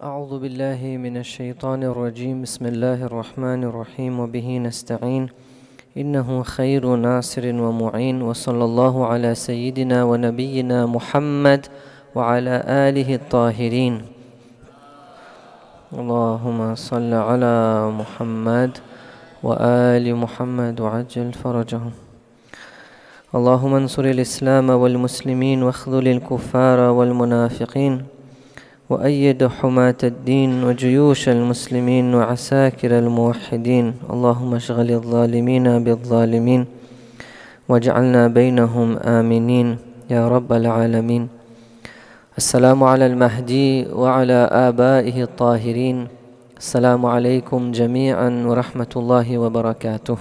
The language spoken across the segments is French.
أعوذ بالله من الشيطان الرجيم بسم الله الرحمن الرحيم وبه نستعين إنه خير ناصر ومعين وصلى الله على سيدنا ونبينا محمد وعلى آله الطاهرين اللهم صل على محمد وآل محمد وعجل فرجهم اللهم انصر الإسلام والمسلمين واخذل الكفار والمنافقين وأيد حماة الدين وجيوش المسلمين وعساكر الموحدين اللهم اشغل الظالمين بالظالمين واجعلنا بينهم آمنين يا رب العالمين. السلام على المهدي وعلى آبائه الطاهرين. السلام عليكم جميعا ورحمة الله وبركاته.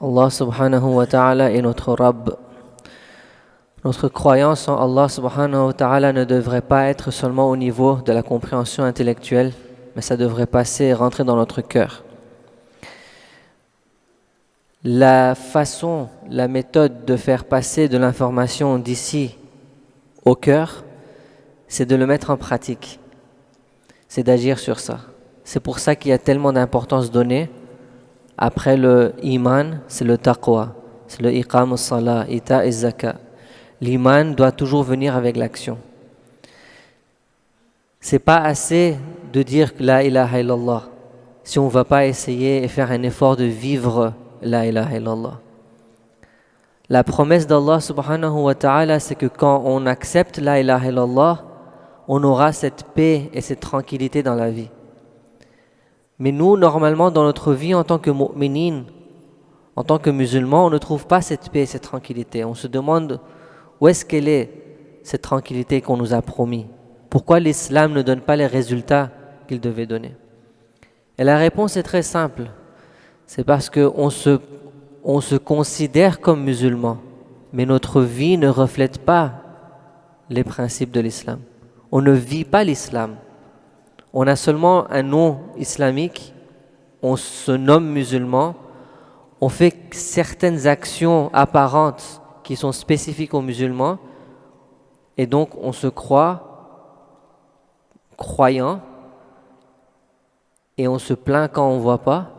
Allah subhanahu wa ta'ala est notre Rabb. Notre croyance en Allah subhanahu wa ta'ala ne devrait pas être seulement au niveau de la compréhension intellectuelle, mais ça devrait passer et rentrer dans notre cœur. La façon, la méthode de faire passer de l'information d'ici au cœur, c'est de le mettre en pratique. C'est d'agir sur ça. C'est pour ça qu'il y a tellement d'importance donnée. Après le iman, c'est le taqwa, c'est le iqam as-salah, ita et zakat. L'iman doit toujours venir avec l'action. C'est pas assez de dire la ilaha illallah si on ne va pas essayer et faire un effort de vivre la ilaha illallah. La promesse d'Allah subhanahu wa ta'ala, c'est que quand on accepte la ilaha illallah, on aura cette paix et cette tranquillité dans la vie. Mais nous, normalement, dans notre vie en tant que mu'minin, en tant que musulmans, on ne trouve pas cette paix et cette tranquillité. On se demande où est-ce qu'elle est, cette tranquillité qu'on nous a promis. Pourquoi l'islam ne donne pas les résultats qu'il devait donner? Et la réponse est très simple. C'est parce qu'on se considère comme musulman, mais notre vie ne reflète pas les principes de l'islam. On ne vit pas l'islam. On a seulement un nom islamique, on se nomme musulman, on fait certaines actions apparentes qui sont spécifiques aux musulmans, et donc on se croit croyant, et on se plaint quand on ne voit pas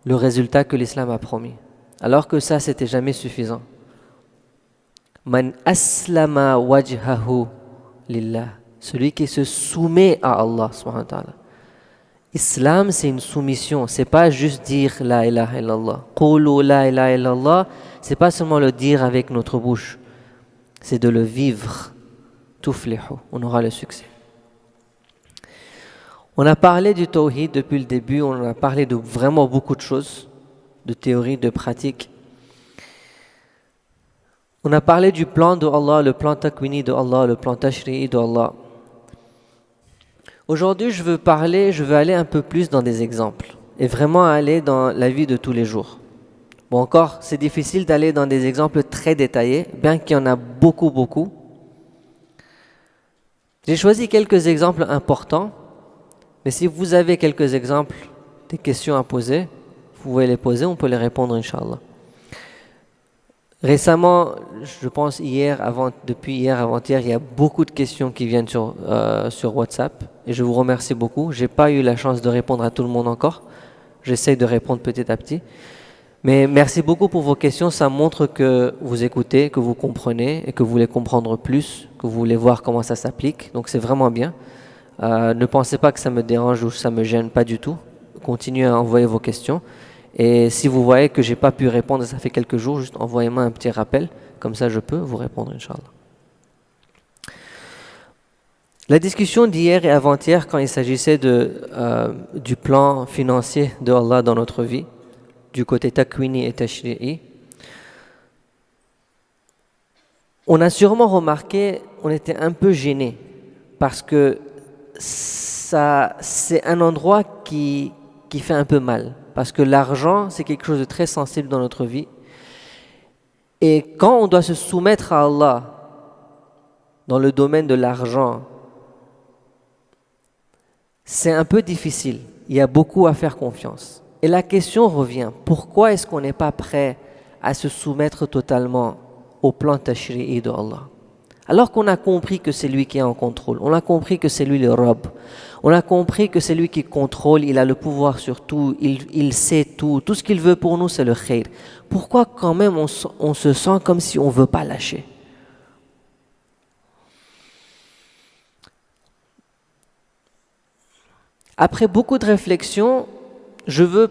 le résultat que l'islam a promis. Alors que ça, c'était jamais suffisant. Man aslama wajhahu lillah. Celui qui se soumet à Allah subhanahu wa ta'ala. Islam, c'est une soumission. C'est pas juste dire la ilaha illallah. Qulu la ilaha illallah. C'est pas seulement le dire avec notre bouche. C'est de le vivre. Tuflihu. On aura le succès. On a parlé du tawhid depuis le début. On a parlé de vraiment beaucoup de choses. De théorie, de pratique. On a parlé du plan de Allah, le plan takwini de Allah, le plan tashri'i de Allah. Aujourd'hui, je veux aller un peu plus dans des exemples et vraiment aller dans la vie de tous les jours. Bon, encore, c'est difficile d'aller dans des exemples très détaillés, bien qu'il y en a beaucoup. J'ai choisi quelques exemples importants, mais si vous avez quelques exemples, des questions à poser, vous pouvez les poser, on peut les répondre, Inch'Allah. Récemment, je pense depuis hier, avant-hier, il y a beaucoup de questions qui viennent sur WhatsApp et je vous remercie beaucoup. Je n'ai pas eu la chance de répondre à tout le monde encore. J'essaie de répondre petit à petit. Mais merci beaucoup pour vos questions. Ça montre que vous écoutez, que vous comprenez et que vous voulez comprendre plus, que vous voulez voir comment ça s'applique. Donc c'est vraiment bien. Ne pensez pas que ça me dérange ou que ça me gêne, pas du tout. Continuez à envoyer vos questions. Et si vous voyez que je n'ai pas pu répondre, ça fait quelques jours, juste envoyez-moi un petit rappel, comme ça je peux vous répondre, Inch'Allah. La discussion d'hier et avant-hier, quand il s'agissait du plan financier de Allah dans notre vie, du côté takwini et tashri'i, on a sûrement remarqué, on était un peu gêné, parce que c'est un endroit qui fait un peu mal. Parce que l'argent, c'est quelque chose de très sensible dans notre vie. Et quand on doit se soumettre à Allah dans le domaine de l'argent, c'est un peu difficile. Il y a beaucoup à faire confiance. Et la question revient, pourquoi est-ce qu'on n'est pas prêt à se soumettre totalement au plan tashri'i de Allah, Alors qu'on a compris que c'est lui qui est en contrôle, on a compris que c'est lui le Rabb, on a compris que c'est lui qui contrôle, il a le pouvoir sur tout, il sait tout ce qu'il veut pour nous c'est le khayr. Pourquoi quand même on se sent comme si on ne veut pas lâcher? Après beaucoup de réflexions, je veux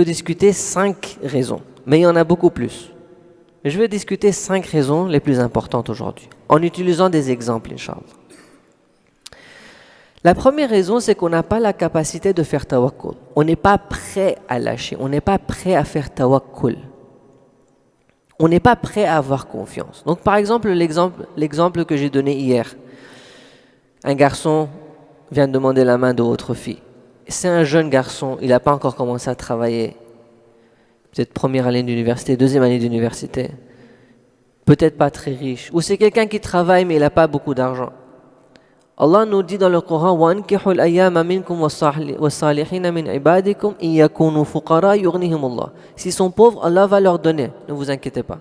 discuter 5 raisons, mais il y en a beaucoup plus. Je vais discuter 5 raisons les plus importantes aujourd'hui, en utilisant des exemples, Inch'Allah. La première raison, c'est qu'on n'a pas la capacité de faire tawakkul. On n'est pas prêt à lâcher, on n'est pas prêt à faire tawakkul. On n'est pas prêt à avoir confiance. Donc par exemple, l'exemple que j'ai donné hier. Un garçon vient de demander la main de votre fille. C'est un jeune garçon, il n'a pas encore commencé à travailler. Peut-être première année d'université, deuxième année d'université. Peut-être pas très riche. Ou c'est quelqu'un qui travaille mais il n'a pas beaucoup d'argent. Allah nous dit dans le Coran وَأَنْكِحُوا الْأَيَّامَ مِنْكُمْ وَالصَّالِحِينَ مِنْ عِبَادِكُمْ إِنْ يَكُونُوا فُقَرَاءَ يُغْنِهِمُ اللَّهُ. S'ils sont pauvres, Allah va leur donner. Ne vous inquiétez pas.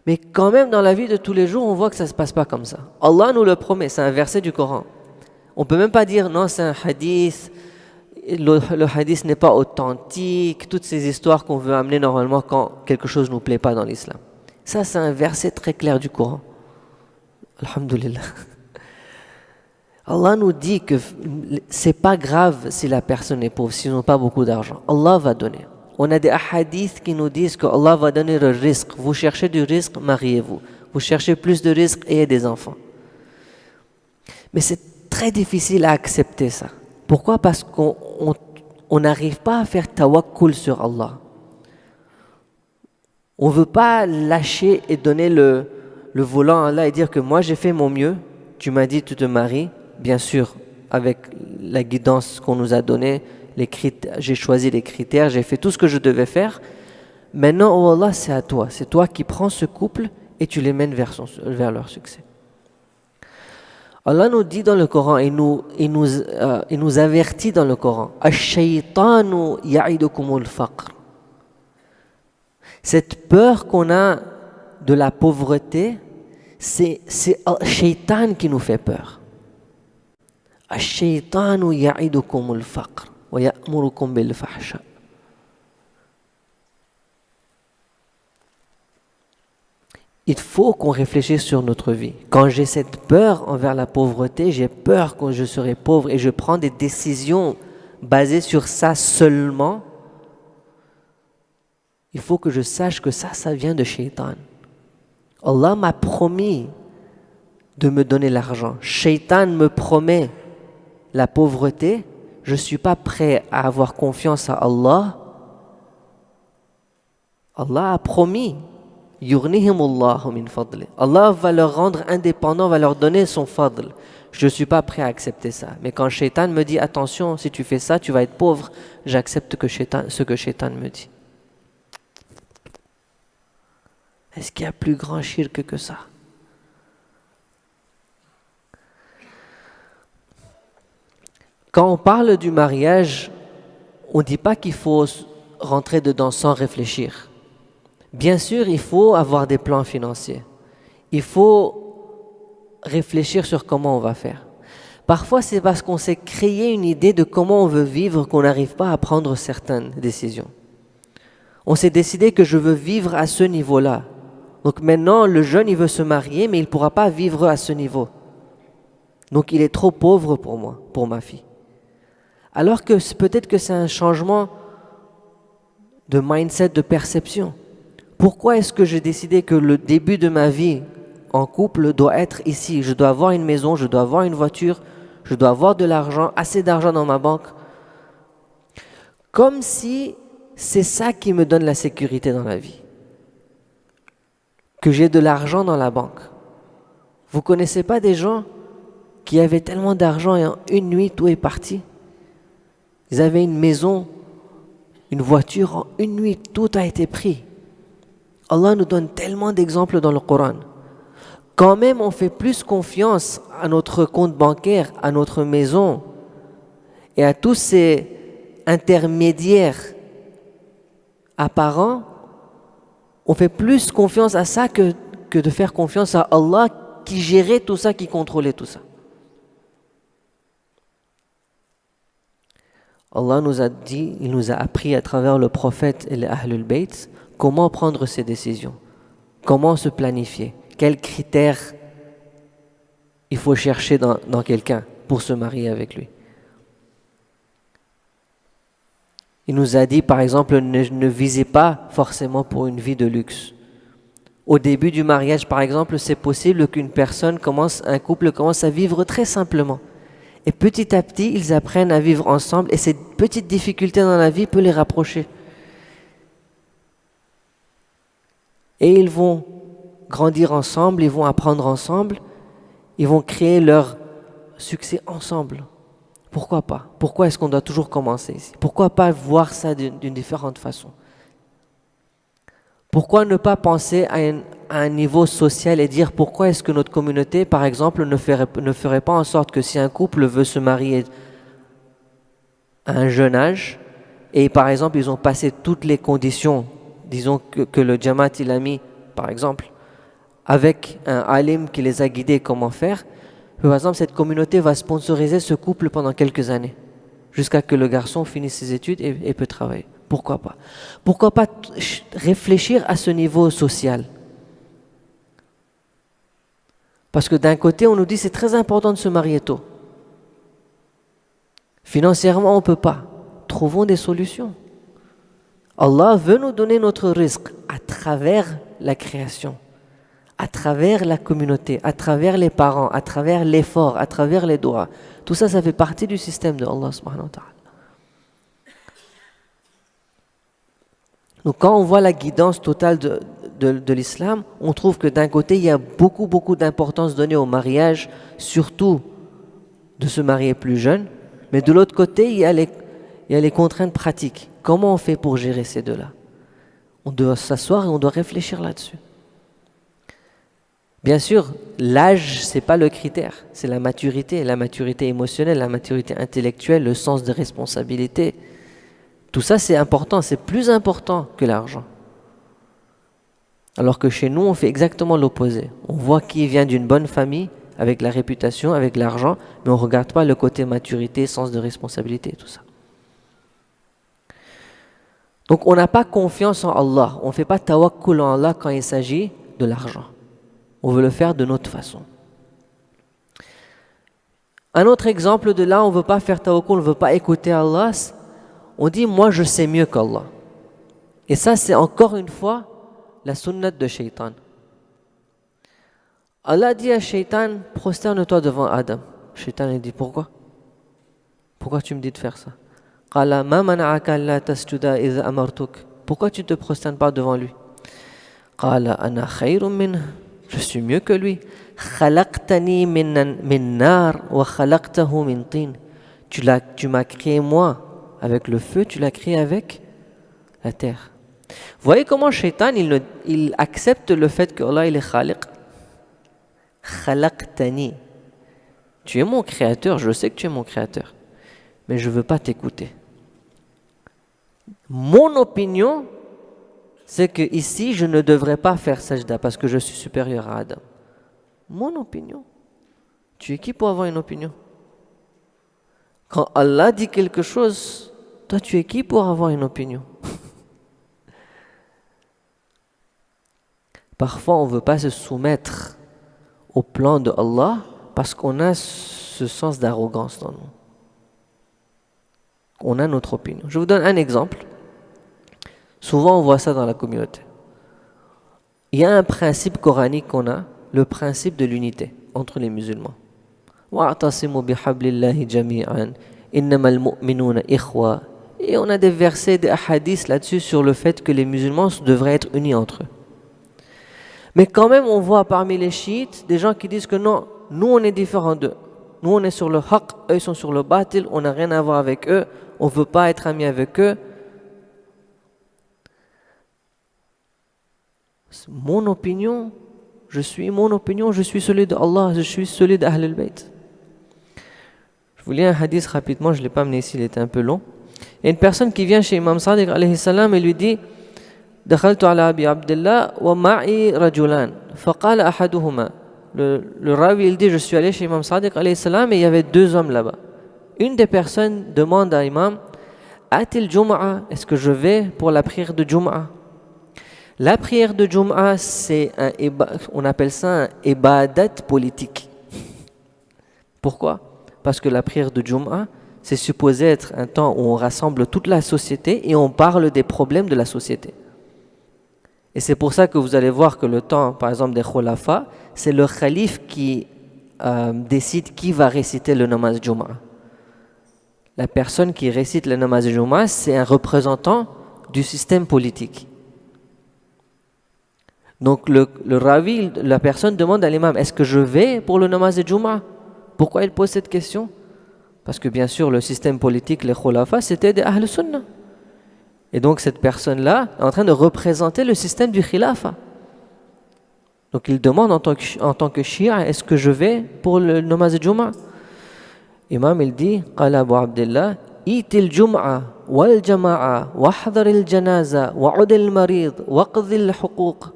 Mais quand même, dans la vie de tous les jours, on voit que ça ne se passe pas comme ça. Allah nous le promet, c'est un verset du Coran. On ne peut même pas dire non, c'est un hadith, le hadith n'est pas authentique, toutes ces histoires qu'on veut amener normalement quand quelque chose ne nous plaît pas dans l'islam. Ça, c'est un verset très clair du Coran. Alhamdulillah. Allah nous dit que c'est pas grave si la personne est pauvre, s'ils n'ont pas beaucoup d'argent. Allah va donner. On a des hadiths qui nous disent que Allah va donner le risque. Vous cherchez du risque, mariez-vous. Vous cherchez plus de risque, ayez des enfants. Mais c'est très difficile à accepter ça. Pourquoi? Parce qu'on n'arrive pas à faire tawakkul sur Allah. On ne veut pas lâcher et donner le volant à Allah et dire que moi j'ai fait mon mieux, tu m'as dit tu te maries, bien sûr avec la guidance qu'on nous a donnée, j'ai choisi les critères, j'ai fait tout ce que je devais faire. Maintenant, oh Allah, c'est à toi. C'est toi qui prends ce couple et tu les mènes vers leur succès. Allah nous dit dans le Coran, il nous avertit dans le Coran, Ash-shaytanu ya'idukumul faqr. Cette peur qu'on a de la pauvreté, c'est Shaytan qui nous fait peur. Ash-shaytanu ya'idukumul faqr. Il faut qu'on réfléchisse sur notre vie. Quand j'ai cette peur envers la pauvreté, j'ai peur que je serai pauvre et je prends des décisions basées sur ça seulement, il faut que je sache que ça vient de Shaitan. Allah m'a promis de me donner l'argent. Shaitan me promet la pauvreté. Je ne suis pas prêt à avoir confiance à Allah. Allah a promis. Yughnihimullahu min fadli. Allah va leur rendre indépendants, va leur donner son fadl. Je ne suis pas prêt à accepter ça. Mais quand Shaitan me dit attention, si tu fais ça, tu vas être pauvre, j'accepte ce que Shaitan me dit. Est-ce qu'il y a plus grand shirk que ça? Quand on parle du mariage, on ne dit pas qu'il faut rentrer dedans sans réfléchir. Bien sûr, il faut avoir des plans financiers. Il faut réfléchir sur comment on va faire. Parfois, c'est parce qu'on s'est créé une idée de comment on veut vivre qu'on n'arrive pas à prendre certaines décisions. On s'est décidé que je veux vivre à ce niveau-là. Donc maintenant, le jeune, il veut se marier, mais il ne pourra pas vivre à ce niveau. Donc il est trop pauvre pour moi, pour ma fille. Alors que peut-être que c'est un changement de mindset, de perception. Pourquoi est-ce que j'ai décidé que le début de ma vie en couple doit être ici? Je dois avoir une maison, je dois avoir une voiture, je dois avoir de l'argent, assez d'argent dans ma banque. Comme si c'est ça qui me donne la sécurité dans la vie. Que j'ai de l'argent dans la banque. Vous ne connaissez pas des gens qui avaient tellement d'argent et en une nuit tout est parti? Ils avaient une maison, une voiture, en une nuit tout a été pris. Allah nous donne tellement d'exemples dans le Coran. Quand même, on fait plus confiance à notre compte bancaire, à notre maison et à tous ces intermédiaires apparents On fait plus confiance à ça que de faire confiance à Allah qui gérait tout ça, qui contrôlait tout ça. Allah nous a dit, il nous a appris à travers le prophète et les Ahlul Bayt comment prendre ses décisions, comment se planifier, quels critères il faut chercher dans quelqu'un pour se marier avec lui. Il nous a dit, par exemple, ne visez pas forcément pour une vie de luxe. Au début du mariage, par exemple, c'est possible un couple commence à vivre très simplement. Et petit à petit, ils apprennent à vivre ensemble et ces petites difficultés dans la vie peuvent les rapprocher. Et ils vont grandir ensemble, ils vont apprendre ensemble, ils vont créer leur succès ensemble. Pourquoi pas? Pourquoi est-ce qu'on doit toujours commencer ici? Pourquoi pas voir ça d'une différente façon? Pourquoi ne pas penser à un niveau social et dire pourquoi est-ce que notre communauté, par exemple, ne ferait pas en sorte que si un couple veut se marier à un jeune âge et par exemple ils ont passé toutes les conditions, disons que le Jamaat il a mis, par exemple, avec un alim qui les a guidés comment faire, par exemple cette communauté va sponsoriser ce couple pendant quelques années jusqu'à que le garçon finisse ses études et peut travailler. Pourquoi pas? Pourquoi pas réfléchir à ce niveau social? Parce que d'un côté, on nous dit c'est très important de se marier tôt. Financièrement, on ne peut pas. Trouvons des solutions. Allah veut nous donner notre risque à travers la création, à travers la communauté, à travers les parents, à travers l'effort, à travers les doigts. Tout ça, ça fait partie du système de Allah subhanahu wa ta'ala. Donc quand on voit la guidance totale de l'islam, on trouve que d'un côté, il y a beaucoup d'importance donnée au mariage, surtout de se marier plus jeune, mais de l'autre côté, il y a les contraintes pratiques. Comment on fait pour gérer ces deux-là? On doit s'asseoir et on doit réfléchir là-dessus. Bien sûr, l'âge, ce n'est pas le critère, c'est la maturité émotionnelle, la maturité intellectuelle, le sens de responsabilité. Tout ça, c'est important, c'est plus important que l'argent. Alors que chez nous, on fait exactement l'opposé. On voit qui vient d'une bonne famille, avec la réputation, avec l'argent, mais on ne regarde pas le côté maturité, sens de responsabilité, tout ça. Donc, on n'a pas confiance en Allah. On ne fait pas tawakkul en Allah quand il s'agit de l'argent. On veut le faire de notre façon. Un autre exemple de là, on ne veut pas faire tawakkul, on ne veut pas écouter Allah. On dit, moi je sais mieux qu'Allah. Et ça, c'est encore une fois la sunnat de Shaitan. Allah dit à Shaitan, prosterne-toi devant Adam. Shaitan il dit, pourquoi? Pourquoi tu me dis de faire ça? Qala ma mana'aka alla tasjuda idha amartuk. Pourquoi tu ne te prosternes pas devant lui? Qala ana khayrun minhu. Je suis mieux que lui. Khalaqtani min nar wa khalaqtahu min tin. Tu m'as créé moi avec le feu, tu l'as créé avec la terre. Vous voyez comment Shaitan, il accepte le fait que Allah il est khaliq. Khalaqtani. Tu es mon créateur, je sais que tu es mon créateur, mais je ne veux pas t'écouter. Mon opinion, c'est que ici, je ne devrais pas faire sajda parce que je suis supérieur à Adam. Mon opinion. Tu es qui pour avoir une opinion? Quand Allah dit quelque chose, toi, tu es qui pour avoir une opinion? Parfois, on ne veut pas se soumettre au plan de Allah parce qu'on a ce sens d'arrogance dans nous. On a notre opinion. Je vous donne un exemple. Souvent, on voit ça dans la communauté. Il y a un principe coranique qu'on a, le principe de l'unité entre les musulmans. وَاعْتَصِمُوا بِحَبْلِ اللَّهِ جَمِيعًا إِنَّمَا الْمُؤْمِنُونَ إِخْوَةٌ. Et on a des versets, des hadiths là-dessus sur le fait que les musulmans devraient être unis entre eux. Mais quand même, on voit parmi les chiites des gens qui disent que non, nous on est différents d'eux. Nous on est sur le haqq, eux ils sont sur le batil, on n'a rien à voir avec eux, on ne veut pas être amis avec eux. Mon opinion, je suis celui de Allah, je suis celui d'Ahl al-Bayt. Je vous lis un hadith rapidement, je ne l'ai pas amené ici, il était un peu long. Il y a une personne qui vient chez Imam Sadiq alayhi salam et lui dit دخلت على أبي عبد الله ومعي رجلان فقال أحدهما le ravi il dit je suis allé chez Imam Sadiq alayhi salam et il y avait deux hommes là-bas. Une des personnes demande à Imam a-t-il Jum'a? Est-ce que je vais pour la prière de Jum'a? La prière de Jum'a, on appelle ça un ibadat politique. Pourquoi? Parce que la prière de Jum'a, c'est supposé être un temps où on rassemble toute la société et on parle des problèmes de la société. Et c'est pour ça que vous allez voir que le temps, par exemple, des khulafa, c'est le khalife qui décide qui va réciter le namaz Jum'a. La personne qui récite le namaz Jum'a, c'est un représentant du système politique. Donc le ravi, la personne demande à l'imam, est-ce que je vais pour le namaz Jum'a? Pourquoi il pose cette question? Parce que bien sûr, le système politique, les khulafa, c'était des Ahl Sunnah. Et donc cette personne-là est en train de représenter le système du khilafa. Donc il demande en tant que shia, est-ce que je vais pour le namaz Jum'a? Imam il dit, قال أبو عبد الله إيت الجمعة والجماعة واحضر الجنازة وعد المريض وقضي الحقوق.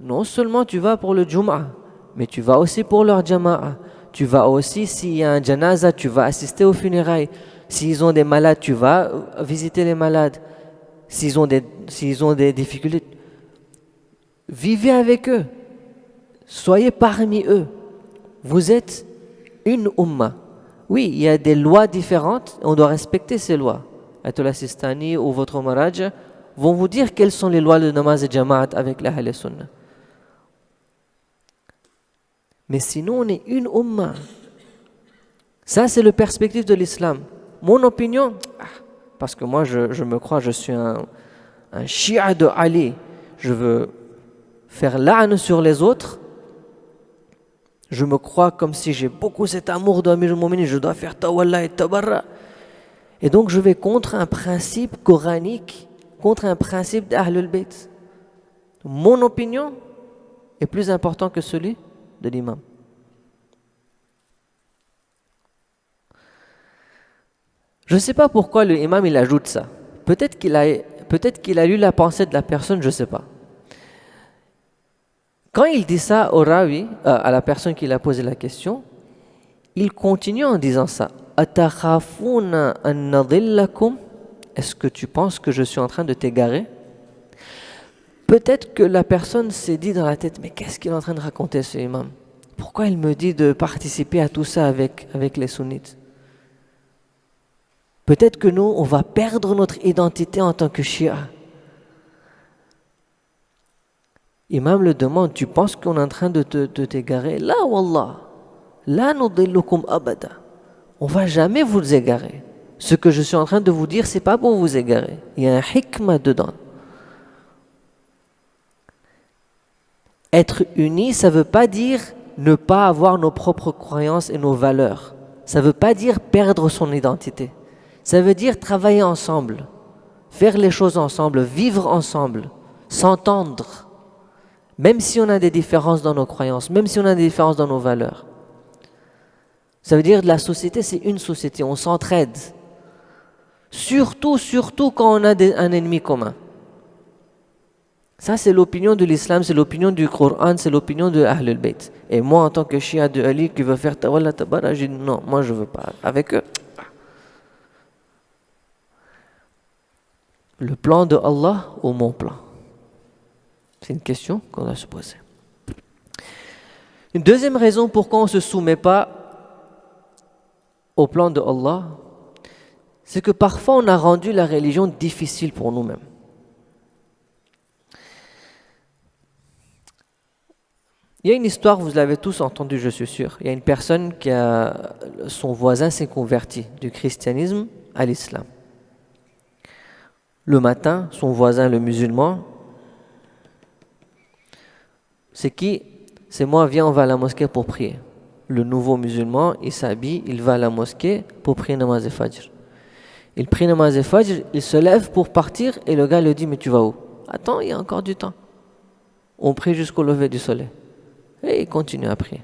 Non seulement tu vas pour le Jum'a, mais tu vas aussi pour leur jama'a. Tu vas aussi, s'il y a un janaza, tu vas assister aux funérailles. S'ils ont des malades, tu vas visiter les malades. S'ils ont des difficultés, vivez avec eux. Soyez parmi eux. Vous êtes une umma. Oui, il y a des lois différentes, on doit respecter ces lois. Ayatollah Sistani ou votre maraj vont vous dire quelles sont les lois de namaz et jama'at avec la Ahl Sunnah. Mais sinon, on est une umma. Ça, c'est le perspective de l'islam. Mon opinion, parce que moi, je me crois, je suis un shia de Ali. Je veux faire la'an sur les autres. Je me crois comme si j'ai beaucoup cet amour d'Amir al-Mu'minin, je dois faire tawalla et tabarra. Et donc, je vais contre un principe coranique, contre un principe d'Ahlul Bayt. Mon opinion est plus important que celui de l'imam. Je ne sais pas pourquoi l'imam il ajoute ça. Peut-être qu'il a lu la pensée de la personne, je ne sais pas. Quand il dit ça au rawi, à la personne qui l'a posé la question, il continue en disant ça. Atakhafuna an nadillakum? Est-ce que tu penses que je suis en train de t'égarer? Peut-être que la personne s'est dit dans la tête, mais qu'est-ce qu'il est en train de raconter ce imam? Pourquoi il me dit de participer à tout ça avec les sunnites? Peut-être que nous, on va perdre notre identité en tant que shia. Imam le demande, tu penses qu'on est en train de t'égarer? La wallah, la nudillukum abada. On va jamais vous égarer. Ce que je suis en train de vous dire, c'est pas pour vous égarer. Il y a un hikmah dedans. Être unis, ça veut pas dire ne pas avoir nos propres croyances et nos valeurs. Ça veut pas dire perdre son identité. Ça veut dire travailler ensemble, faire les choses ensemble, vivre ensemble, s'entendre. Même si on a des différences dans nos croyances, même si on a des différences dans nos valeurs. Ça veut dire que la société, c'est une société, on s'entraide. Surtout quand on a un ennemi commun. Ça, c'est l'opinion de l'islam, c'est l'opinion du Coran, c'est l'opinion de Ahlul Bayt. Et moi, en tant que shia de Ali qui veut faire tawalla tabara, j'ai dit non, moi je veux pas. Avec eux. Le plan de Allah ou mon plan? C'est une question qu'on doit se poser. Une deuxième raison pourquoi on ne se soumet pas au plan de Allah, c'est que parfois on a rendu la religion difficile pour nous-mêmes. Il y a une histoire, vous l'avez tous entendue, je suis sûr. Il y a une personne son voisin s'est converti du christianisme à l'islam. Le matin, son voisin, le musulman, c'est qui? C'est moi, viens, on va à la mosquée pour prier. Le nouveau musulman, il s'habille, il va à la mosquée pour prier namaz al-fajr. Il prie namaz al-fajr, il se lève pour partir et le gars lui dit, mais tu vas où? Attends, il y a encore du temps. On prie jusqu'au lever du soleil. Et il continue à prier.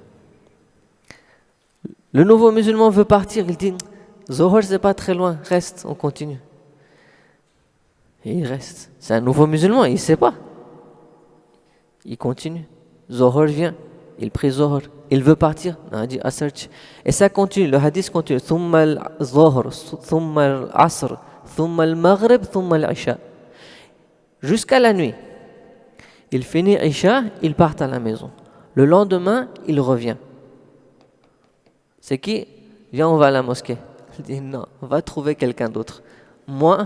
Le nouveau musulman veut partir, il dit, Zohar c'est pas très loin, reste, on continue. Et il reste. C'est un nouveau musulman, il ne sait pas. Il continue. Zohar vient, il prie Zohar. Il veut partir, on a dit Asr. Et ça continue, le hadith continue. Thumma al-Zohar, thumma al-Asr, thumma al-Maghrib, thumma al-Isha. Jusqu'à la nuit. Il finit Isha, il part à la maison. Le lendemain, il revient. C'est qui? Viens, on va à la mosquée. Il dit non, va trouver quelqu'un d'autre. Moi,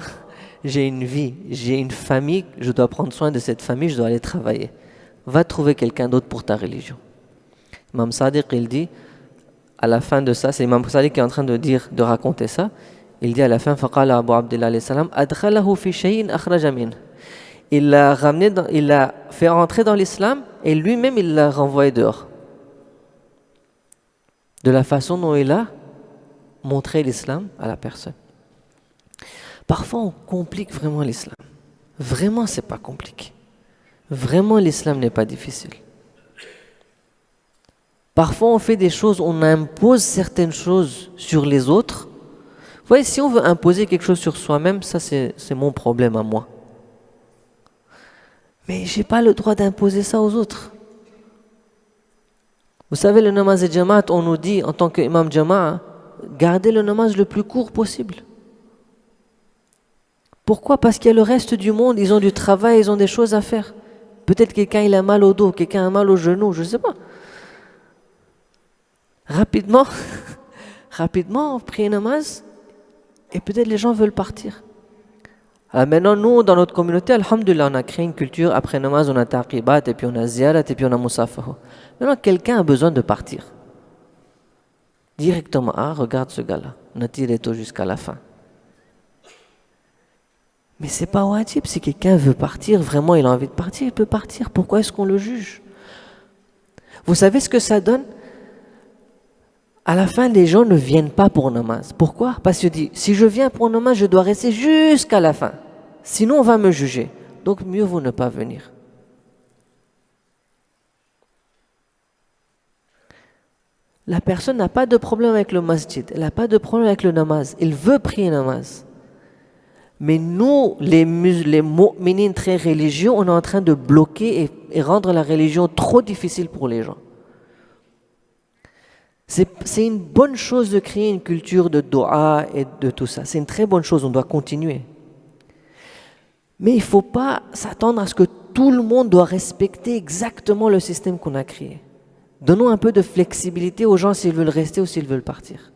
j'ai une vie, j'ai une famille, je dois prendre soin de cette famille, je dois aller travailler. Va trouver quelqu'un d'autre pour ta religion. Imam Sadiq, il dit, à la fin de ça, c'est Imam Sadiq qui est en train de raconter ça, il dit à la fin, فَقَالَ Abu Abdillah alayhi salam, أَدْخَلَهُ فِي شَيْءٍ أَخْرَجَ مِنْهُ. Il l'a fait rentrer dans l'islam et lui-même il l'a renvoyé dehors. De la façon dont il a montré l'islam à la personne. Parfois on complique vraiment l'islam. Vraiment c'est pas compliqué. Vraiment l'islam n'est pas difficile. Parfois on fait des choses, on impose certaines choses sur les autres. Vous voyez, si on veut imposer quelque chose sur soi-même, ça c'est mon problème à moi. Mais je n'ai pas le droit d'imposer ça aux autres. Vous savez, le namaz de Jamaat, on nous dit en tant qu'imam Jamaat, gardez le namaz le plus court possible. Pourquoi? Parce qu'il y a le reste du monde, ils ont du travail, ils ont des choses à faire. Peut-être quelqu'un il a mal au dos, quelqu'un a mal au genou, je ne sais pas. Rapidement, on prie un namaz et peut-être les gens veulent partir. Alors maintenant, nous, dans notre communauté, alhamdoulilah, on a créé une culture, après namaz, on a taqibat, et puis on a ziyarat, et puis on a musafaha. Maintenant, quelqu'un a besoin de partir. Directement, regarde ce gars-là, on a tiré tôt jusqu'à la fin. Mais c'est pas wajib, si quelqu'un veut partir, vraiment il a envie de partir, il peut partir. Pourquoi est-ce qu'on le juge? Vous savez ce que ça donne? À la fin, les gens ne viennent pas pour namaz. Pourquoi? Parce que dit, si je viens pour namaz, je dois rester jusqu'à la fin. Sinon, on va me juger. Donc, mieux vaut ne pas venir. La personne n'a pas de problème avec le masjid. Elle n'a pas de problème avec le namaz. Il veut prier namaz. Mais nous, les mu'minines très religieux, on est en train de bloquer et rendre la religion trop difficile pour les gens. C'est une bonne chose de créer une culture de dua et de tout ça. C'est une très bonne chose, on doit continuer. Mais il ne faut pas s'attendre à ce que tout le monde doit respecter exactement le système qu'on a créé. Donnons un peu de flexibilité aux gens s'ils veulent rester ou s'ils veulent partir.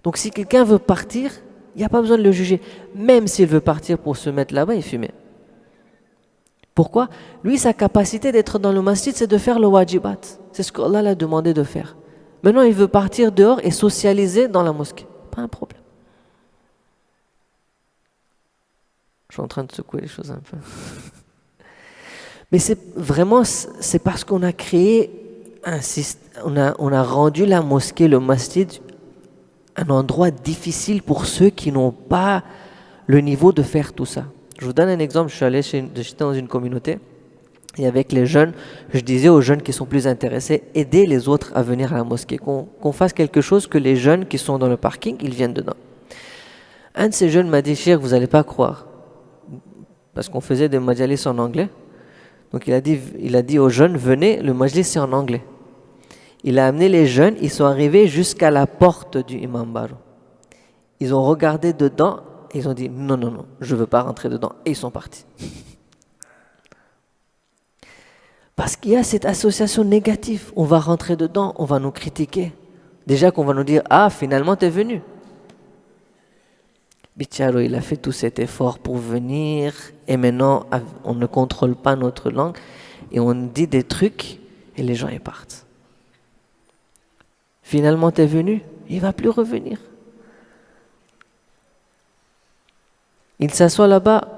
Donc si quelqu'un veut partir, il n'y a pas besoin de le juger. Même s'il veut partir pour se mettre là-bas et fumer. Pourquoi? Lui, sa capacité d'être dans le masjid, c'est de faire le wajibat. C'est ce qu'Allah l'a demandé de faire. Maintenant, il veut partir dehors et socialiser dans la mosquée. Pas un problème. Je suis en train de secouer les choses un peu. Mais c'est parce qu'on a créé un système, on a rendu la mosquée, le masjid, un endroit difficile pour ceux qui n'ont pas le niveau de faire tout ça. Je vous donne un exemple. J'étais dans une communauté. Et avec les jeunes, je disais aux jeunes qui sont plus intéressés, aidez les autres à venir à la mosquée, qu'on fasse quelque chose que les jeunes qui sont dans le parking, ils viennent dedans. Un de ces jeunes m'a dit, Cheikh, vous n'allez pas croire, parce qu'on faisait des majalis en anglais. Donc il a dit aux jeunes, venez, le majlis c'est en anglais. Il a amené les jeunes, ils sont arrivés jusqu'à la porte du Imam Baro. Ils ont regardé dedans, et ils ont dit, non, je ne veux pas rentrer dedans, et ils sont partis. Parce qu'il y a cette association négative. On va rentrer dedans, on va nous critiquer. Déjà qu'on va nous dire, finalement t'es venu. Bicharo, il a fait tout cet effort pour venir et maintenant on ne contrôle pas notre langue et on dit des trucs et les gens ils partent. Finalement t'es venu, il ne va plus revenir. Il s'assoit là-bas.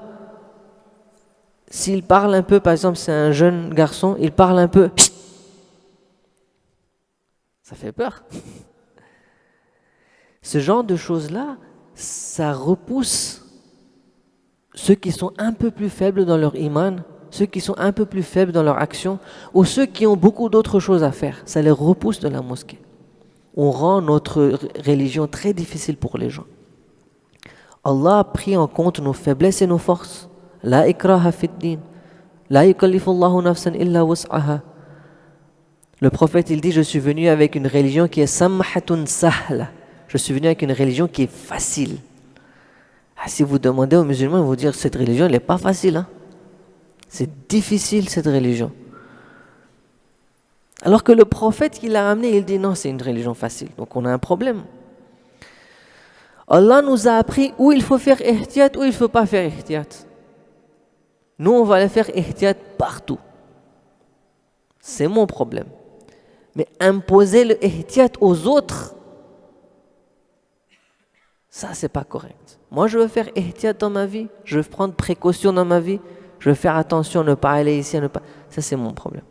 S'il parle un peu, par exemple, c'est un jeune garçon, il parle un peu, ça fait peur. Ce genre de choses-là, ça repousse ceux qui sont un peu plus faibles dans leur iman, ceux qui sont un peu plus faibles dans leur action, ou ceux qui ont beaucoup d'autres choses à faire. Ça les repousse de la mosquée. On rend notre religion très difficile pour les gens. Allah a pris en compte nos faiblesses et nos forces. La ikraha fid din. La yukallifu Allahu nafsan illa wus'aha. Le prophète, il dit, je suis venu avec une religion qui est samhatun sahla. Je suis venu avec une religion qui est facile. Si vous demandez aux musulmans, ils vont dire, cette religion, elle n'est pas facile. Hein? C'est difficile, cette religion. Alors que le prophète qui l'a ramené, il dit, non, c'est une religion facile. Donc on a un problème. Allah nous a appris où il faut faire ihtiyat, où il ne faut pas faire ihtiyat. Nous, on va aller faire ihtiyat partout. C'est mon problème. Mais imposer le ihtiyat aux autres, ça, c'est pas correct. Moi, je veux faire ihtiyat dans ma vie, je veux prendre précaution dans ma vie, je veux faire attention à ne pas aller ici, à ne pas... Ça, c'est mon problème.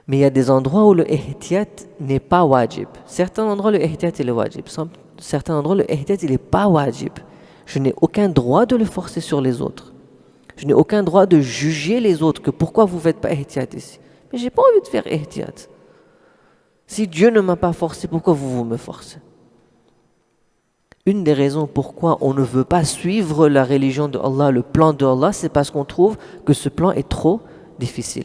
Mais il y a des endroits où le ihtiyat n'est pas wajib. Certains endroits, le ihtiyat, il est wajib. Certains endroits, le ihtiyat, il n'est pas wajib. Je n'ai aucun droit de le forcer sur les autres. Je n'ai aucun droit de juger les autres que pourquoi vous ne faites pas ihtiyat ici. Mais je n'ai pas envie de faire ihtiyat. Si Dieu ne m'a pas forcé, pourquoi vous me forcez? Une des raisons pourquoi on ne veut pas suivre la religion de Allah, le plan de Allah, c'est parce qu'on trouve que ce plan est trop difficile.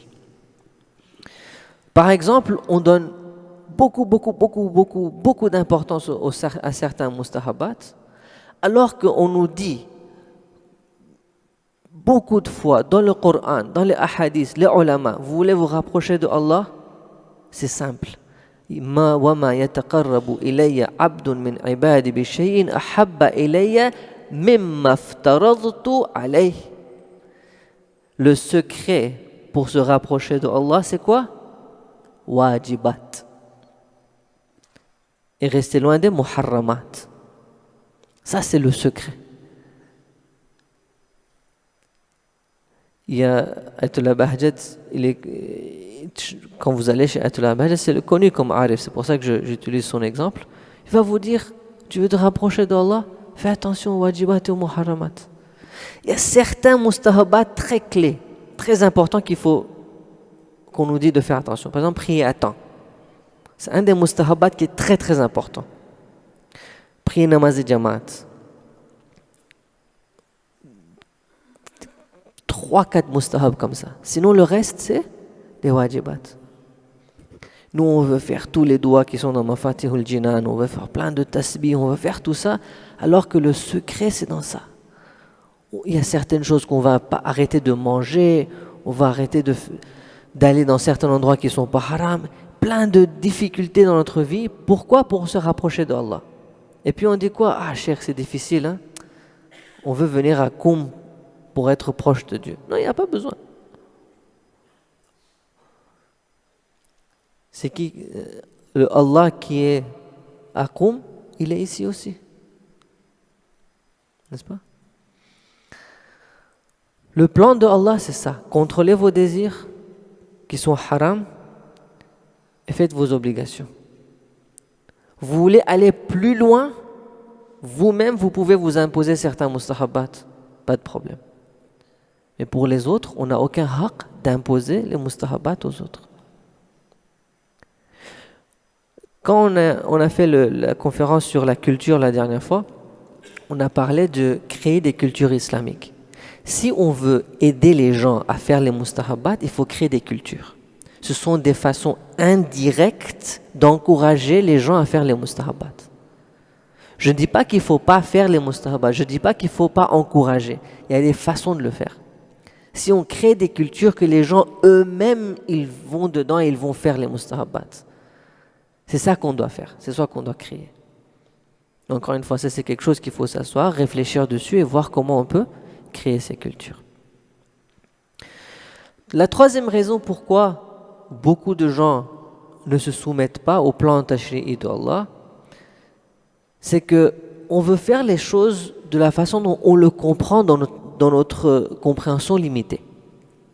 Par exemple, on donne beaucoup d'importance à certains mustahabat, alors qu'on nous dit beaucoup de fois dans le Coran, dans les hadiths, les ulama, vous voulez vous rapprocher de Allah? C'est simple. وَمَا يَتَقَرَّبُ إِلَيَّ عَبْدٌ مِّنْ عِبَادِ بِشَيْءٍ أَحَبَّ إِلَيَّ مِمَّا افْتَرَضْتُ عَلَيْهِ. Le secret pour se rapprocher de Allah, c'est quoi? Wajibat. Et rester loin des muharramat. Ça, c'est le secret. Il y a Ayatollah Bahjat, quand vous allez chez Ayatollah Bahjat, c'est le connu comme Arif, c'est pour ça que j'utilise son exemple. Il va vous dire, tu veux te rapprocher d'Allah, fais attention aux wajibat et aux muharramat. Il y a certains mustahabat très clés, très importants qu'il faut qu'on nous dit de faire attention. Par exemple, prier à temps. C'est un des mustahabat qui est très très important. Prier namaz et jamaat. 3-4 mustahab comme ça. Sinon, le reste, c'est les wajibat. Nous, on veut faire tous les doigts qui sont dans Mafatihul Jinan, on veut faire plein de tasbih, on veut faire tout ça, alors que le secret, c'est dans ça. Il y a certaines choses qu'on va pas arrêter de manger, on va arrêter d'aller dans certains endroits qui ne sont pas haram, plein de difficultés dans notre vie. Pourquoi? Pour se rapprocher d'Allah. Et puis on dit quoi? Ah, cher, c'est difficile, hein? On veut venir à Koum pour être proche de Dieu. Non, il n'y a pas besoin. C'est qui le Allah qui est à Koum, il est ici aussi. N'est-ce pas? Le plan de Allah, c'est ça. Contrôlez vos désirs qui sont haram et faites vos obligations. Vous voulez aller plus loin, vous-même, vous pouvez vous imposer certains mustahabat. Pas de problème. Mais pour les autres, on n'a aucun haq d'imposer les mustahabat aux autres. Quand on a fait la conférence sur la culture la dernière fois, on a parlé de créer des cultures islamiques. Si on veut aider les gens à faire les mustahabat, il faut créer des cultures. Ce sont des façons indirectes d'encourager les gens à faire les mustahabat. Je ne dis pas qu'il ne faut pas faire les mustahabat, je ne dis pas qu'il ne faut pas encourager. Il y a des façons de le faire. Si on crée des cultures que les gens eux-mêmes, ils vont dedans et ils vont faire les mustahabat. C'est ça qu'on doit faire, c'est ça qu'on doit créer. Encore une fois, ça c'est quelque chose qu'il faut s'asseoir, réfléchir dessus et voir comment on peut créer ces cultures. La troisième raison pourquoi beaucoup de gens ne se soumettent pas au plan tashri'i d'Allah, c'est qu'on veut faire les choses de la façon dont on le comprend dans notre compréhension limitée,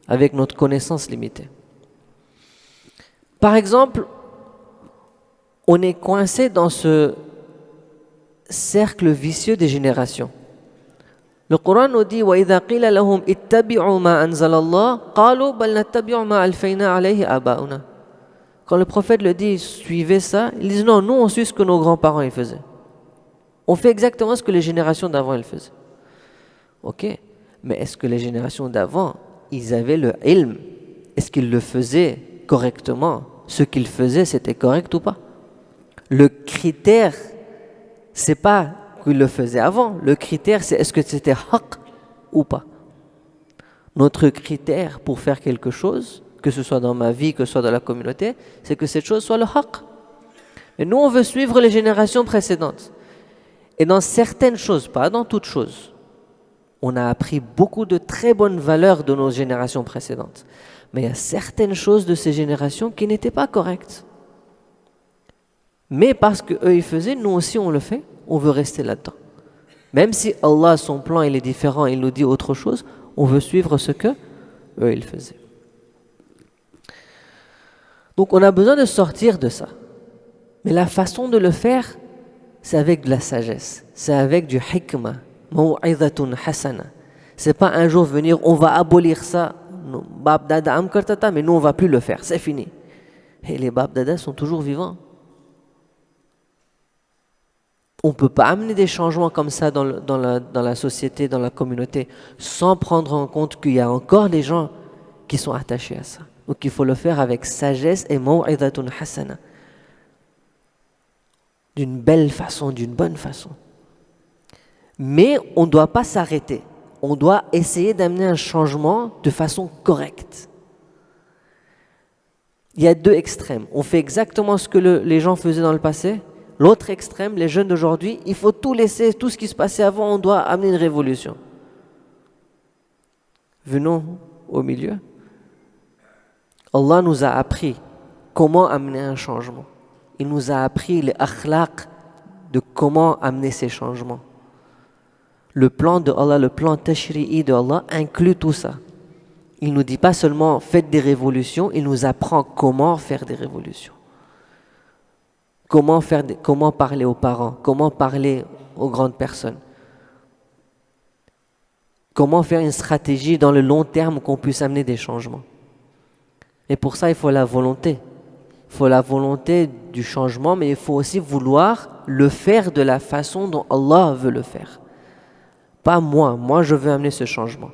avec notre connaissance limitée. Par exemple, on est coincé dans ce cercle vicieux des générations. Le Coran nous dit وَإِذَا قِيلَ لَهُمْ اتَّبِعُوا مَا أَنزَلَ اللَّهُ قَالُوا بَلْ نَتَّبِعُ مَا أَلْفَيْنَا عَلَيْهِ آبَاؤُنَا. Quand le prophète le dit, suivez ça, ils disent non, nous on suit ce que nos grands-parents ils faisaient. On fait exactement ce que les générations d'avant elles faisaient. Ok. Mais est-ce que les générations d'avant, ils avaient le ilm? Est-ce qu'ils le faisaient correctement? Ce qu'ils faisaient, c'était correct ou pas? Le critère, c'est pas qu'ils le faisaient avant. Le critère, c'est est-ce que c'était haq ou pas? Notre critère pour faire quelque chose, que ce soit dans ma vie, que ce soit dans la communauté, c'est que cette chose soit le haq. Et nous, on veut suivre les générations précédentes. Et dans certaines choses, pas dans toutes choses, on a appris beaucoup de très bonnes valeurs de nos générations précédentes. Mais il y a certaines choses de ces générations qui n'étaient pas correctes. Mais parce qu'eux, ils faisaient, nous aussi, on le fait, on veut rester là-dedans. Même si Allah, son plan, il est différent, il nous dit autre chose, on veut suivre ce que eux, ils faisaient. Donc, on a besoin de sortir de ça. Mais la façon de le faire, c'est avec de la sagesse, c'est avec du hikmah, maw'izatun hasana. C'est pas un jour venir, on va abolir ça, Bab Dada am kartata, mais nous on va plus le faire, c'est fini. Et les Bab Dada sont toujours vivants. On ne peut pas amener des changements comme ça dans la société, dans la communauté, sans prendre en compte qu'il y a encore des gens qui sont attachés à ça. Donc il faut le faire avec sagesse et maw'izatun hasana. D'une belle façon, d'une bonne façon. Mais on ne doit pas s'arrêter. On doit essayer d'amener un changement de façon correcte. Il y a deux extrêmes. On fait exactement ce que les gens faisaient dans le passé. L'autre extrême, les jeunes d'aujourd'hui, il faut tout laisser, tout ce qui se passait avant, on doit amener une révolution. Venons au milieu. Allah nous a appris comment amener un changement. Il nous a appris les akhlaq de comment amener ces changements. Le plan de Allah, le plan tashri'i de Allah inclut tout ça. Il ne nous dit pas seulement faites des révolutions, il nous apprend comment faire des révolutions. Comment parler aux parents, comment parler aux grandes personnes. Comment faire une stratégie dans le long terme qu'on puisse amener des changements. Et pour ça, il faut la volonté. Il faut la volonté du changement, mais il faut aussi vouloir le faire de la façon dont Allah veut le faire. Pas moi. Moi, je veux amener ce changement.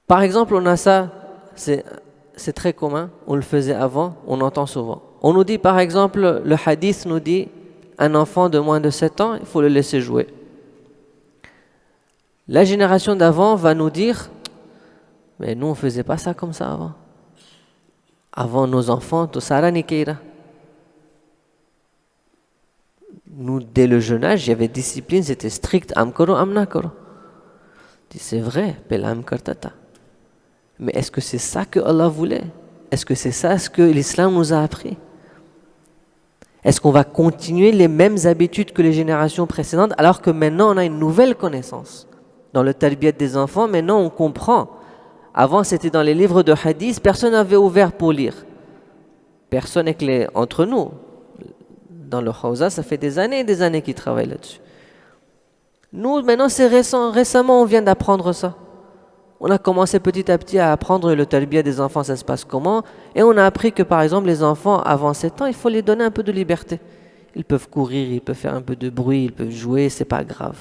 Par exemple, on a ça, c'est très commun, on le faisait avant, on entend souvent. On nous dit, par exemple, le hadith nous dit, un enfant de moins de 7 ans, il faut le laisser jouer. La génération d'avant va nous dire, mais nous on ne faisait pas ça comme ça avant. Avant nos enfants, tout ça nikeira. Nous, dès le jeune âge, il y avait discipline, c'était strict, amkoro, amnakoro. C'est vrai, pelam kartata. Mais est-ce que c'est ça que Allah voulait? Est-ce que c'est ça ce que l'islam nous a appris? Est-ce qu'on va continuer les mêmes habitudes que les générations précédentes alors que maintenant on a une nouvelle connaissance? Dans le talbiyat des enfants, maintenant on comprend. Avant c'était dans les livres de hadith, personne n'avait ouvert pour lire. Personne entre nous. Dans le Hawza, ça fait des années et des années qu'ils travaillent là-dessus. Nous, maintenant c'est récent. Récemment on vient d'apprendre ça. On a commencé petit à petit à apprendre le talbiyat des enfants, ça se passe comment. Et on a appris que par exemple les enfants avant 7 ans, il faut les donner un peu de liberté. Ils peuvent courir, ils peuvent faire un peu de bruit, ils peuvent jouer, c'est pas grave.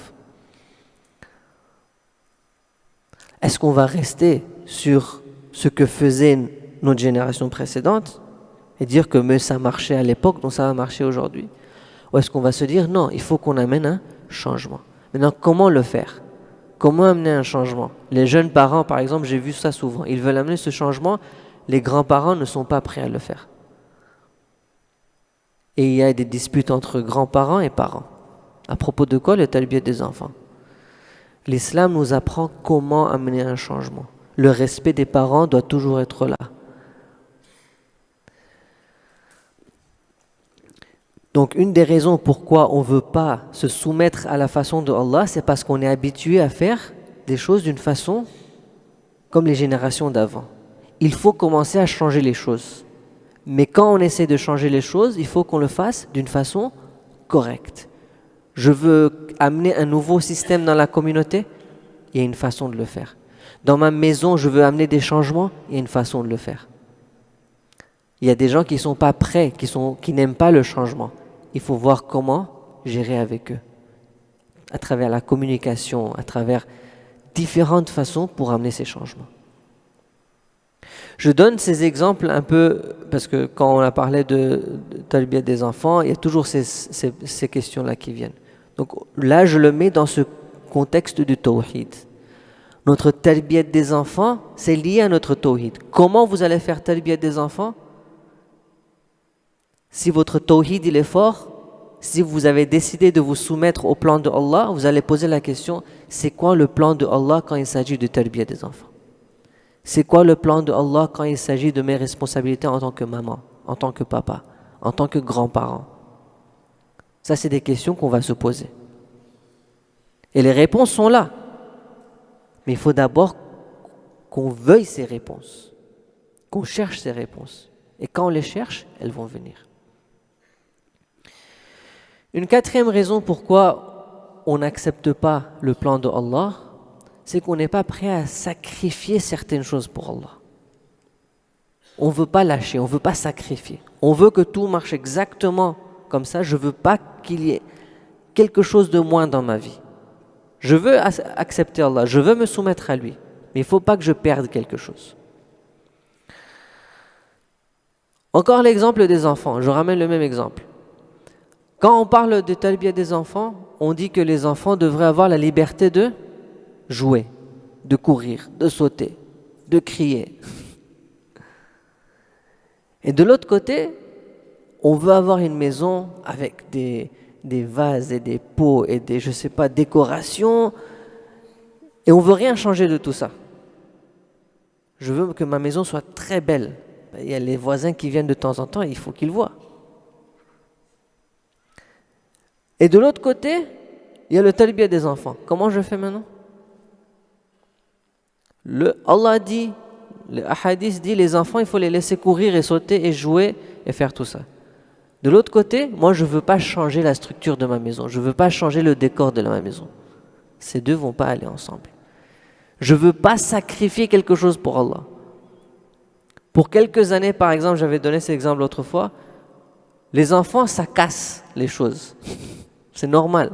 Est-ce qu'on va rester sur ce que faisait notre génération précédente et dire que mais ça marchait à l'époque, donc ça va marcher aujourd'hui? Ou est-ce qu'on va se dire non, il faut qu'on amène un changement? Maintenant, comment le faire? Comment amener un changement? Les jeunes parents, par exemple, j'ai vu ça souvent. Ils veulent amener ce changement, les grands-parents ne sont pas prêts à le faire. Et il y a des disputes entre grands-parents et parents. À propos de quoi? Le talbiyat des enfants. L'islam nous apprend comment amener un changement. Le respect des parents doit toujours être là. Donc une des raisons pourquoi on ne veut pas se soumettre à la façon de Allah, c'est parce qu'on est habitué à faire des choses d'une façon comme les générations d'avant. Il faut commencer à changer les choses. Mais quand on essaie de changer les choses, il faut qu'on le fasse d'une façon correcte. Je veux amener un nouveau système dans la communauté, il y a une façon de le faire. Dans ma maison, je veux amener des changements, il y a une façon de le faire. Il y a des gens qui ne sont pas prêts, qui n'aiment pas le changement. Il faut voir comment gérer avec eux. À travers la communication, à travers différentes façons pour amener ces changements. Je donne ces exemples un peu, parce que quand on a parlé de talbiyat des enfants, il y a toujours ces questions-là qui viennent. Donc là, je le mets dans ce contexte du tawhid. Notre talbiyat des enfants, c'est lié à notre tawhid. Comment vous allez faire talbiyat des enfants? Si votre tawhid il est fort, si vous avez décidé de vous soumettre au plan de Allah, vous allez poser la question, c'est quoi le plan de Allah quand il s'agit de talbiyat des enfants? C'est quoi le plan de Allah quand il s'agit de mes responsabilités en tant que maman, en tant que papa, en tant que grand-parent? Ça, c'est des questions qu'on va se poser. Et les réponses sont là. Mais il faut d'abord qu'on veuille ces réponses, qu'on cherche ces réponses. Et quand on les cherche, elles vont venir. Une quatrième raison pourquoi on n'accepte pas le plan de Allah, c'est qu'on n'est pas prêt à sacrifier certaines choses pour Allah. On ne veut pas lâcher, on ne veut pas sacrifier. On veut que tout marche exactement comme ça. Je ne veux pas qu'il y ait quelque chose de moins dans ma vie. Je veux accepter Allah, je veux me soumettre à lui. Mais il ne faut pas que je perde quelque chose. Encore l'exemple des enfants, je ramène le même exemple. Quand on parle de talbiyat des enfants, on dit que les enfants devraient avoir la liberté de jouer, de courir, de sauter, de crier. Et de l'autre côté, on veut avoir une maison avec des vases et des pots et des, décorations. Et on ne veut rien changer de tout ça. Je veux que ma maison soit très belle. Il y a les voisins qui viennent de temps en temps et il faut qu'ils voient. Et de l'autre côté, il y a le talbiyat des enfants. Comment je fais maintenant? Allah dit, le hadith dit, les enfants, il faut les laisser courir et sauter et jouer et faire tout ça. De l'autre côté, moi, je ne veux pas changer la structure de ma maison. Je ne veux pas changer le décor de ma maison. Ces deux ne vont pas aller ensemble. Je ne veux pas sacrifier quelque chose pour Allah. Pour quelques années, par exemple, j'avais donné cet exemple l'autre fois, les enfants, ça casse les choses. C'est normal.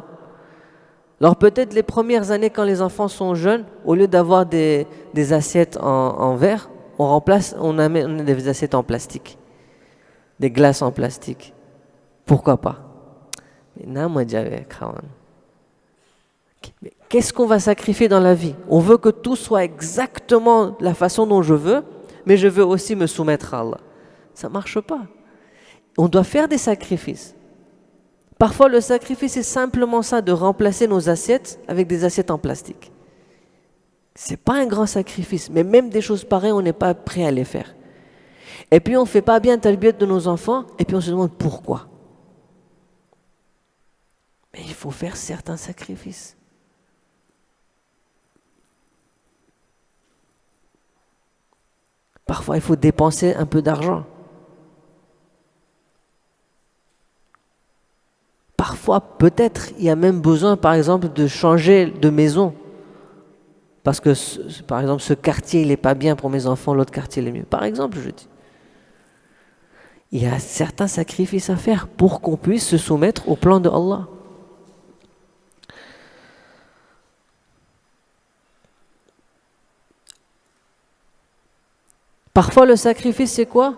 Alors peut-être les premières années, quand les enfants sont jeunes, au lieu d'avoir des assiettes en verre, on amène des assiettes en plastique. Des glaces en plastique. Pourquoi pas? Mais qu'est-ce qu'on va sacrifier dans la vie? On veut que tout soit exactement la façon dont je veux, mais je veux aussi me soumettre à Allah. Ça ne marche pas. On doit faire des sacrifices. Parfois, le sacrifice, c'est simplement ça, de remplacer nos assiettes avec des assiettes en plastique. Ce n'est pas un grand sacrifice, mais même des choses pareilles, on n'est pas prêt à les faire. Et puis, on ne fait pas bien talbiyat de nos enfants, et puis on se demande pourquoi. Mais il faut faire certains sacrifices. Parfois, il faut dépenser un peu d'argent. Parfois, peut-être, il y a même besoin, par exemple, de changer de maison. Parce que, par exemple, ce quartier, il n'est pas bien pour mes enfants, l'autre quartier, il est mieux. Par exemple, je dis. Il y a certains sacrifices à faire pour qu'on puisse se soumettre au plan de Allah. Parfois, le sacrifice, c'est quoi?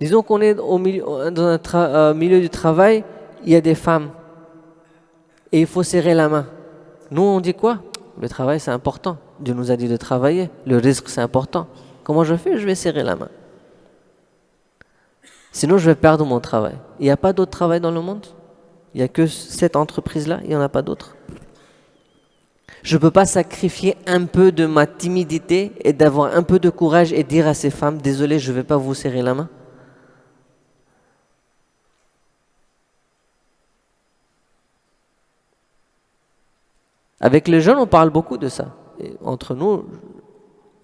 Disons qu'on est dans un milieu du travail, il y a des femmes et il faut serrer la main. Nous, on dit quoi? Le travail, c'est important. Dieu nous a dit de travailler. Le risque, c'est important. Comment je fais? Je vais serrer la main. Sinon, je vais perdre mon travail. Il n'y a pas d'autre travail dans le monde? Il n'y a que cette entreprise-là? Il n'y en a pas d'autre? Je ne peux pas sacrifier un peu de ma timidité et d'avoir un peu de courage et dire à ces femmes, désolé, je ne vais pas vous serrer la main. Avec les jeunes, on parle beaucoup de ça. Et entre nous,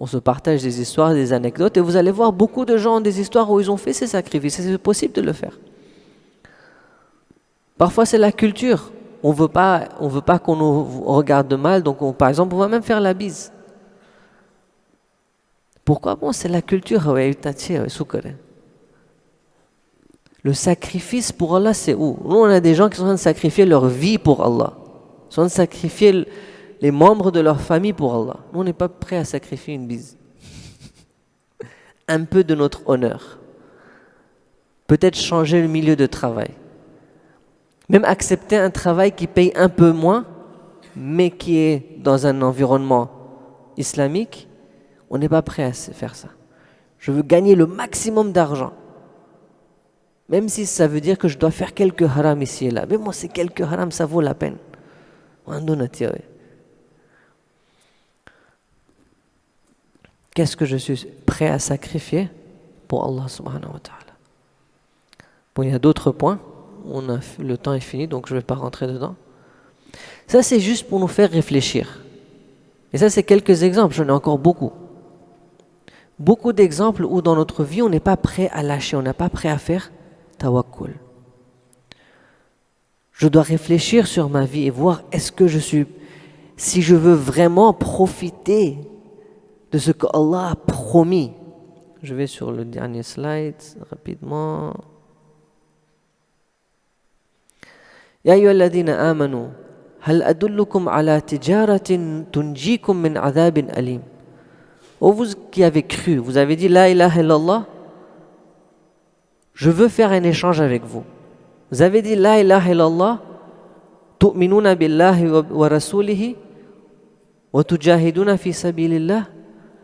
on se partage des histoires, des anecdotes, et vous allez voir beaucoup de gens ont des histoires où ils ont fait ces sacrifices, et c'est possible de le faire. Parfois, c'est la culture. On veut pas qu'on nous regarde de mal, donc par exemple, on va même faire la bise. Pourquoi? Bon, c'est la culture. Le sacrifice pour Allah, c'est où? Nous, on a des gens qui sont en train de sacrifier leur vie pour Allah. Ils sont en train de sacrifier les membres de leur famille pour Allah. Nous, on n'est pas prêt à sacrifier une bise. Un peu de notre honneur. Peut-être changer le milieu de travail. Même accepter un travail qui paye un peu moins, mais qui est dans un environnement islamique, on n'est pas prêt à faire ça. Je veux gagner le maximum d'argent. Même si ça veut dire que je dois faire quelques harams ici et là. Mais moi, ces quelques harams, ça vaut la peine. Qu'est-ce que je suis prêt à sacrifier pour Allah subhanahu wa ta'ala? Bon, il y a d'autres points. Le temps est fini, donc je ne vais pas rentrer dedans. Ça, c'est juste pour nous faire réfléchir. Et ça, c'est quelques exemples. J'en ai encore beaucoup. Beaucoup d'exemples où dans notre vie, on n'est pas prêt à lâcher, on n'est pas prêt à faire tawakkul. Je dois réfléchir sur ma vie et voir si je veux vraiment profiter de ce que Allah a promis. Je vais sur le dernier slide rapidement. Ya ayyuhalladhina amanu hal adullukum ala tijaratin tunjikum min adhabin alim. Oh, vous qui avez cru, vous avez dit la ilaha illallah, je veux faire un échange avec vous. Vous avez dit la ilaha illallah, tu'minuna billahi wa rasulihi wa tujahiduna fi sabilillah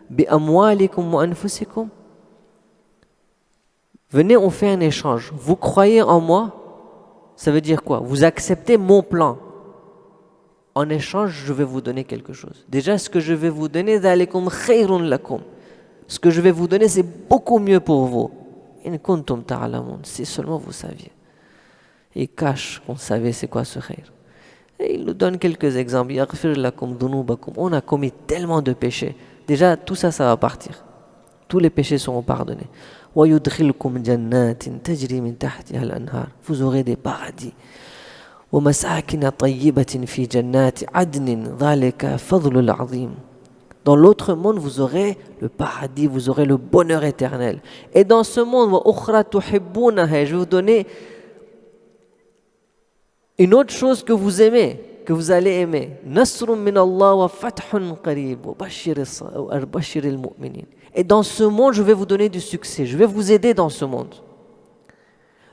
bi amwalikum wa anfusikum. Venez, on fait un échange. Vous croyez en moi, ça veut dire quoi? Vous acceptez mon plan. En échange, je vais vous donner quelque chose. Déjà, ce que je vais vous donner, dhalikum khayrun lakum. Ce que je vais vous donner, c'est beaucoup mieux pour vous. In kuntum ta'lamun, si seulement vous saviez. Et il cache qu'on savait c'est quoi ce khayr. Et il nous donne quelques exemples. Yaghfir lakum dhunubakum. On a commis tellement de péchés. Déjà, tout ça, ça va partir. Tous les péchés seront pardonnés. Wa yudkhilkum jannatin tajri min tahtiha al-anhar. Vous aurez des paradis. وَمَسَاكِنَ طَيِّبَةٍ فِي جَنَّاتِ عَدْنٍ ذَلِكَ فَضْلُ الْعَظِيمِ. Dans l'autre monde, vous aurez le paradis, vous aurez le bonheur éternel. Et dans ce monde, وَأُخْرَى تُحِبُّونَهَا, je vais vous donner une autre chose que vous aimez, que vous allez aimer. نَصْرٌ مِّنَ اللَّهِ وَفَتْحٌ قَرِيبٌ وَبَشِّرِ الْمُؤْمِنِينَ. Et dans ce monde, je vais vous donner du succès, je vais vous aider dans ce monde.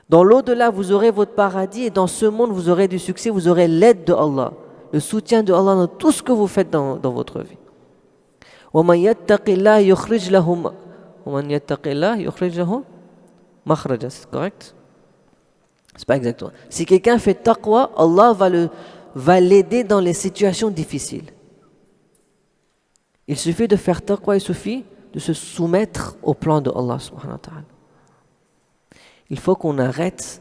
Dans l'au-delà, vous aurez votre paradis et dans ce monde, vous aurez du succès, vous aurez l'aide de Allah, le soutien de Allah dans tout ce que vous faites dans votre vie. وَمَنْ يَتَّقِ اللَّهَ يُخْرِجْ لَهُ مَخْرَجًا. C'est correct? C'est pas exactement. Si quelqu'un fait taqwa, Allah va l'aider dans les situations difficiles. Il suffit de faire taqwa, il suffit de se soumettre au plan de Allah subhanahu wa ta'ala. Il faut qu'on arrête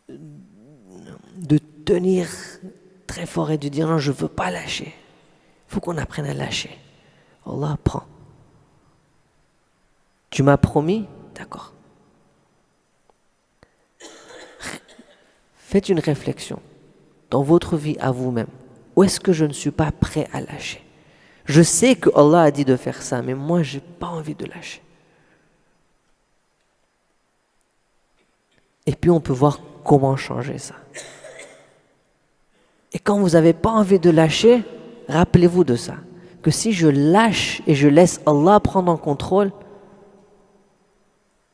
de tenir très fort et de dire non, je ne veux pas lâcher. Il faut qu'on apprenne à lâcher. Allah prend. Tu m'as promis? D'accord. Faites une réflexion dans votre vie à vous-même. Où est-ce que je ne suis pas prêt à lâcher? Je sais que Allah a dit de faire ça, mais moi, je n'ai pas envie de lâcher. Et puis on peut voir comment changer ça. Et quand vous n'avez pas envie de lâcher, rappelez-vous de ça. Que si je lâche et je laisse Allah prendre en contrôle,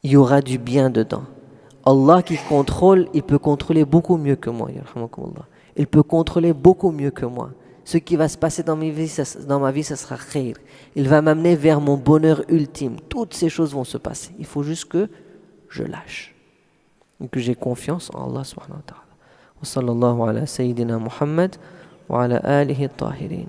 il y aura du bien dedans. Allah qui contrôle, il peut contrôler beaucoup mieux que moi. Il peut contrôler beaucoup mieux que moi. Ce qui va se passer dans ma vie, ça sera khayr. Il va m'amener vers mon bonheur ultime. Toutes ces choses vont se passer. Il faut juste que je lâche. Et que j'ai confiance en Allah subhanahu wa ta'ala. Wa sallallahu ala sayyidina Muhammad wa ala alihi tahirin.